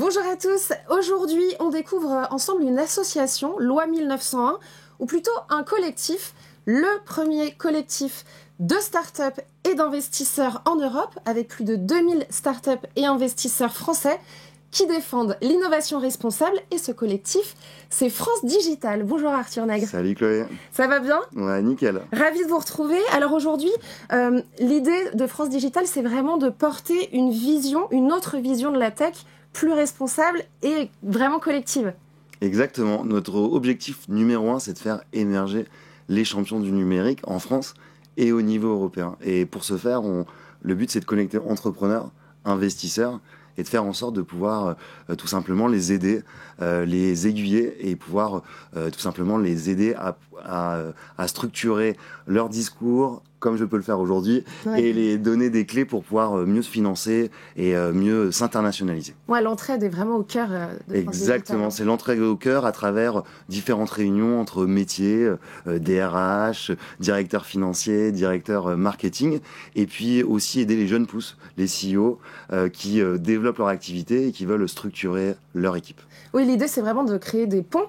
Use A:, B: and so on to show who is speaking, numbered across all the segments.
A: Bonjour à tous, aujourd'hui on découvre ensemble une association, Loi 1901, ou plutôt un collectif, le premier collectif de start-up et d'investisseurs en Europe, avec plus de 2000 start-up et investisseurs français qui défendent l'innovation responsable. Et ce collectif, c'est France Digital. Bonjour Arthur Nègre.
B: Salut Chloé.
A: Ça va bien ?
B: Ouais, nickel.
A: Ravi de vous retrouver. Alors aujourd'hui, l'idée de France Digital, c'est vraiment de porter une autre vision de la tech, plus responsable et vraiment collective.
B: Exactement. Notre objectif numéro 1, c'est de faire émerger les champions du numérique en France et au niveau européen. Et pour ce faire, le but, c'est de connecter entrepreneurs, investisseurs et de faire en sorte de pouvoir tout simplement les aider, les aiguiller et pouvoir tout simplement les aider à structurer leur discours comme je peux le faire aujourd'hui, et les donner des clés pour pouvoir mieux se financer et mieux s'internationaliser.
A: Ouais, l'entraide est vraiment au cœur de France
B: Exactement,
A: Digital.
B: c'est l'entraide au cœur à travers différentes réunions entre métiers, DRH, directeurs financiers, directeurs marketing, et puis aussi aider les jeunes pousses, les CEO, qui développent leur activité et qui veulent structurer leur équipe.
A: Oui, l'idée c'est vraiment de créer des ponts.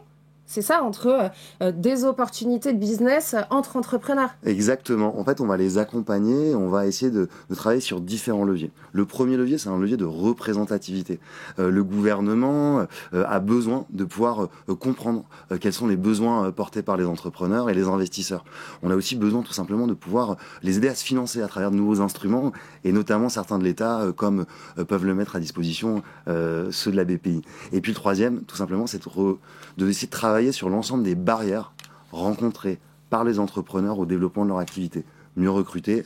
A: C'est ça, entre des opportunités de business entre entrepreneurs.
B: Exactement. En fait, on va les accompagner, on va essayer de travailler sur différents leviers. Le premier levier, c'est un levier de représentativité. Le gouvernement a besoin de pouvoir comprendre quels sont les besoins portés par les entrepreneurs et les investisseurs. On a aussi besoin tout simplement de pouvoir les aider à se financer à travers de nouveaux instruments, et notamment certains de l'État, comme peuvent le mettre à disposition ceux de la BPI. Et puis le troisième, tout simplement, c'est de essayer de travailler sur l'ensemble des barrières rencontrées par les entrepreneurs au développement de leur activité. Mieux recruter,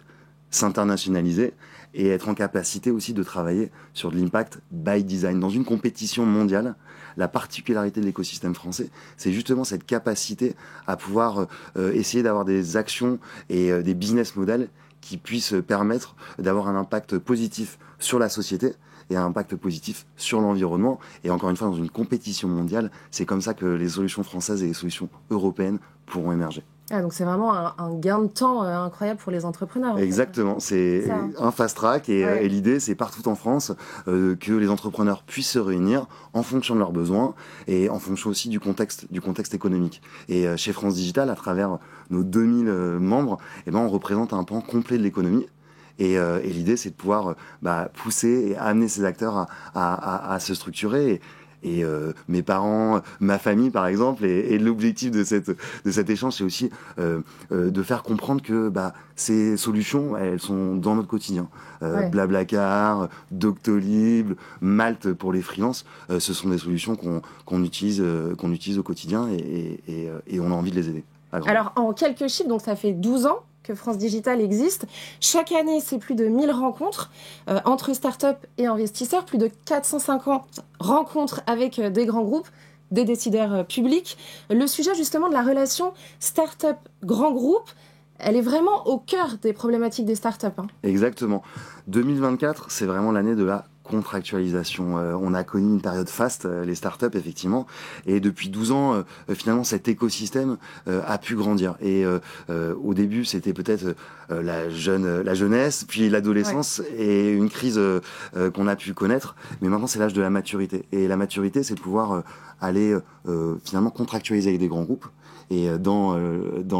B: s'internationaliser et être en capacité aussi de travailler sur de l'impact by design. Dans une compétition mondiale, la particularité de l'écosystème français, c'est justement cette capacité à pouvoir essayer d'avoir des actions et des business models qui puissent permettre d'avoir un impact positif sur la société et un impact positif sur l'environnement. Et encore une fois, dans une compétition mondiale, c'est comme ça que les solutions françaises et les solutions européines pourront émerger.
A: Ah, donc c'est vraiment un gain de temps incroyable pour les entrepreneurs.
B: Exactement, c'est un fast track et l'idée c'est partout en France que les entrepreneurs puissent se réunir en fonction de leurs besoins et en fonction aussi du contexte économique. Et chez France Digital, à travers nos 2000 membres, on représente un pan complet de l'économie. Et l'idée, c'est de pouvoir pousser et amener ces acteurs à se structurer. Et mes parents, ma famille, par exemple, et l'objectif de cet échange, c'est aussi de faire comprendre que ces solutions, elles sont dans notre quotidien. Blablacar, Doctolib, Malte pour les freelances, ce sont des solutions qu'on utilise au quotidien et on a envie de les aider.
A: Alors, en quelques chiffres, donc ça fait 12 ans que France Digital existe. Chaque année, c'est plus de 1000 rencontres entre start-up et investisseurs, plus de 450 rencontres avec des grands groupes, des décideurs publics. Le sujet justement de la relation start-up-grand groupe, elle est vraiment au cœur des problématiques des start-up.
B: Exactement. 2024, c'est vraiment l'année de la contractualisation. On a connu une période faste, les startups, effectivement, et depuis 12 ans, finalement, cet écosystème a pu grandir. Et au début, c'était peut-être la jeunesse, puis l'adolescence et une crise qu'on a pu connaître, mais maintenant, c'est l'âge de la maturité. Et la maturité, c'est de pouvoir aller finalement contractualiser avec des grands groupes. Et dans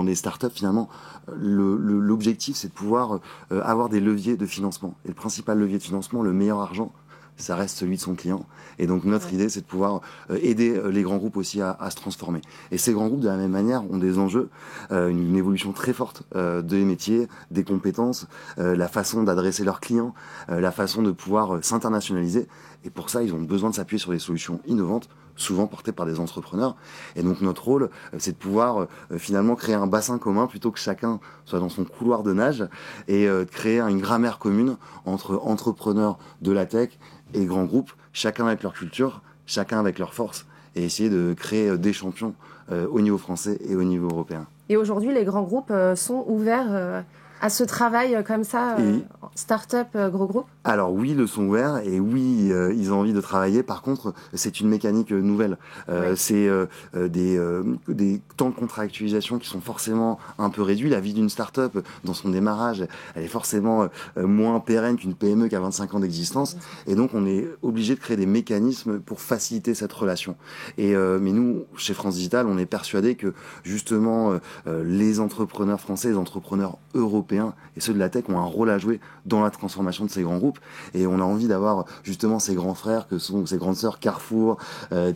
B: les startups, finalement, l'objectif, c'est de pouvoir avoir des leviers de financement. Et le principal levier de financement, le meilleur argent, ça reste celui de son client. Et donc notre idée, c'est de pouvoir aider les grands groupes aussi à se transformer. Et ces grands groupes, de la même manière, ont des enjeux, une évolution très forte des métiers, des compétences, la façon d'adresser leurs clients, la façon de pouvoir s'internationaliser. Et pour ça, ils ont besoin de s'appuyer sur des solutions innovantes, souvent portées par des entrepreneurs. Et donc notre rôle, c'est de pouvoir finalement créer un bassin commun plutôt que chacun soit dans son couloir de nage, et créer une grammaire commune entre entrepreneurs de la tech et grands groupes, chacun avec leur culture, chacun avec leurs forces, et essayer de créer des champions au niveau français et au niveau européen.
A: Et aujourd'hui, les grands groupes sont ouverts à ce travail comme ça, start-up, gros groupe?
B: Alors oui, ils le sont ouverts et oui, ils ont envie de travailler. Par contre, c'est une mécanique nouvelle. C'est des temps de contractualisation qui sont forcément un peu réduits. La vie d'une start-up, dans son démarrage, elle est forcément moins pérenne qu'une PME qui a 25 ans d'existence. Et donc, on est obligé de créer des mécanismes pour faciliter cette relation. Mais nous, chez France Digital, on est persuadés que justement, les entrepreneurs français, les entrepreneurs européens et ceux de la tech ont un rôle à jouer dans la transformation de ces grands groupes. Et on a envie d'avoir justement ces grands frères que sont ces grandes sœurs Carrefour,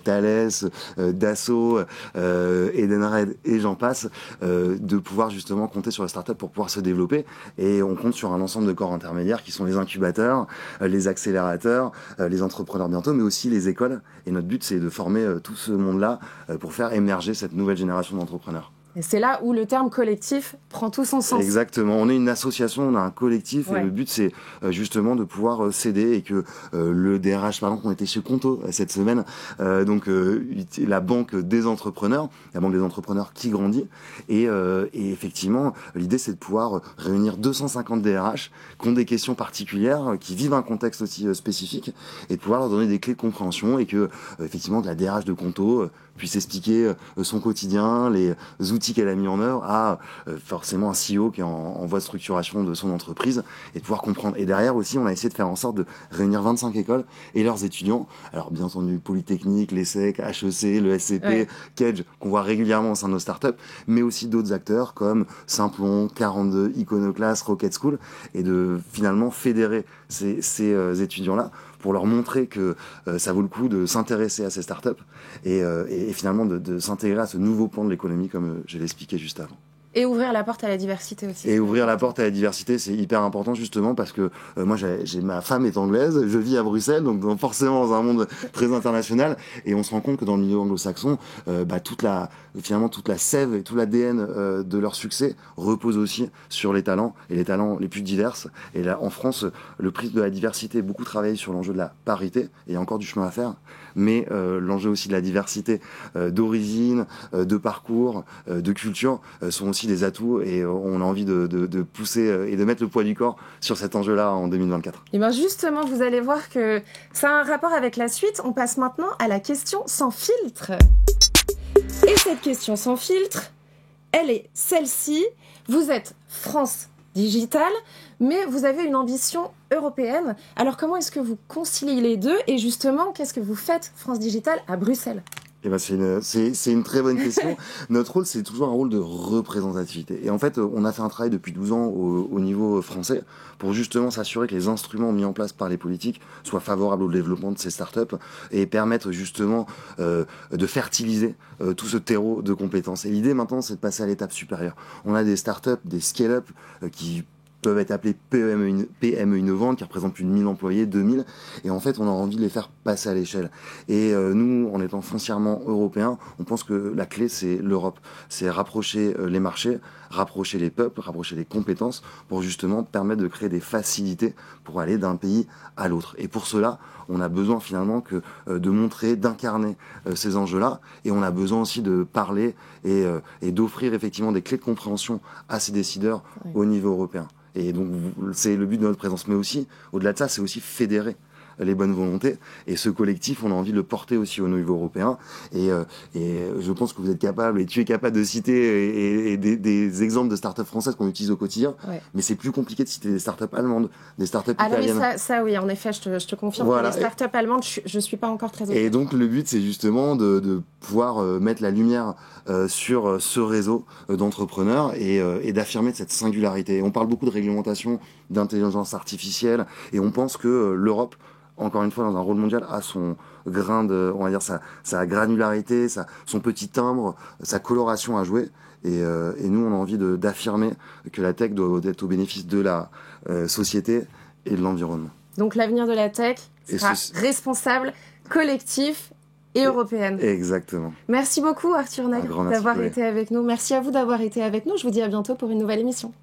B: Thales, Dassault, Edenred et j'en passe, de pouvoir justement compter sur la start-up pour pouvoir se développer. Et on compte sur un ensemble de corps intermédiaires qui sont les incubateurs, les accélérateurs, les entrepreneurs bientôt, mais aussi les écoles. Et notre but, c'est de former tout ce monde-là pour faire émerger cette nouvelle génération d'entrepreneurs.
A: Et c'est là où le terme collectif prend tout son sens.
B: Exactement. On est une association, on a un collectif, et le but, c'est justement de pouvoir s'aider et que le DRH, par exemple, on était chez Conto cette semaine, la banque des entrepreneurs qui grandit. Et effectivement, l'idée, c'est de pouvoir réunir 250 DRH qui ont des questions particulières, qui vivent un contexte aussi spécifique, et de pouvoir leur donner des clés de compréhension et que, effectivement, que la DRH de Conto puisse expliquer son quotidien, les outils qu'elle a mis en œuvre à forcément un CEO qui est en voie de structuration de son entreprise et de pouvoir comprendre. Et derrière aussi, on a essayé de faire en sorte de réunir 25 écoles et leurs étudiants. Alors bien entendu, Polytechnique, l'ESSEC, HEC, le SCP, Kedge, qu'on voit régulièrement au sein de nos startups, mais aussi d'autres acteurs comme Simplon, 42, Iconoclast, Rocket School, et de finalement fédérer ces étudiants-là pour leur montrer que ça vaut le coup de s'intéresser à ces startups et finalement de s'intégrer à ce nouveau pan de l'économie comme je l'ai expliqué juste avant.
A: Et ouvrir la porte à la diversité aussi.
B: Et ouvrir la porte à la diversité, c'est hyper important justement parce que moi, ma femme est anglaise, je vis à Bruxelles, donc forcément dans un monde très international, et on se rend compte que dans le milieu anglo-saxon, toute la sève et tout l'ADN de leur succès repose aussi sur les talents, et les talents les plus divers. Et là, en France, le prix de la diversité, beaucoup travaillé sur l'enjeu de la parité, et il y a encore du chemin à faire, mais l'enjeu aussi de la diversité d'origine, de parcours, de culture sont aussi des atouts, et on a envie de pousser et de mettre le poids du corps sur cet enjeu-là en 2024.
A: Et bien justement, vous allez voir que ça a un rapport avec la suite. On passe maintenant à la question sans filtre. Et cette question sans filtre, elle est celle-ci. Vous êtes France Digital, mais vous avez une ambition européenne. Alors comment est-ce que vous conciliez les deux? Et justement, qu'est-ce que vous faites, France Digital, à Bruxelles?
B: C'est une très bonne question. Notre rôle, c'est toujours un rôle de représentativité. Et en fait, on a fait un travail depuis 12 ans au niveau français pour justement s'assurer que les instruments mis en place par les politiques soient favorables au développement de ces startups et permettent justement de fertiliser tout ce terreau de compétences. Et l'idée maintenant, c'est de passer à l'étape supérieure. On a des startups, des scale-up qui peuvent être appelés PME innovantes, qui représentent plus de 1000 employés, 2000, et en fait on a envie de les faire passer à l'échelle. Et nous, en étant foncièrement européens, on pense que la clé c'est l'Europe, c'est rapprocher les marchés, rapprocher les peuples, rapprocher les compétences, pour justement permettre de créer des facilités pour aller d'un pays à l'autre. Et pour cela, on a besoin finalement de montrer, d'incarner ces enjeux-là, et on a besoin aussi de parler et d'offrir effectivement des clés de compréhension à ces décideurs au niveau européen. Et donc, c'est le but de notre présence. Mais aussi, au-delà de ça, c'est aussi fédérer les bonnes volontés. Et ce collectif, on a envie de le porter aussi au niveau européen. Et je pense que vous êtes capable, et tu es capable de citer des exemples de startups françaises qu'on utilise au quotidien. Ouais. Mais c'est plus compliqué de citer des startups allemandes, des startups italiennes.
A: Mais ça, oui, en effet, je te confirme. Voilà. Que les startups allemandes, je suis pas encore très
B: Et donc, le but, c'est justement de pouvoir mettre la lumière sur ce réseau d'entrepreneurs et d'affirmer cette singularité. On parle beaucoup de réglementation, d'intelligence artificielle, et on pense que l'Europe, encore une fois, dans un rôle mondial, a son grain de, on va dire, sa granularité, son petit timbre, sa coloration à jouer. Et nous, on a envie d'affirmer que la tech doit être au bénéfice de la société et de l'environnement.
A: Donc l'avenir de la tech sera responsable, collectif et européenne.
B: Exactement.
A: Merci beaucoup, Arthur Nègre, d'avoir été avec nous. Merci à vous d'avoir été avec nous. Je vous dis à bientôt pour une nouvelle émission.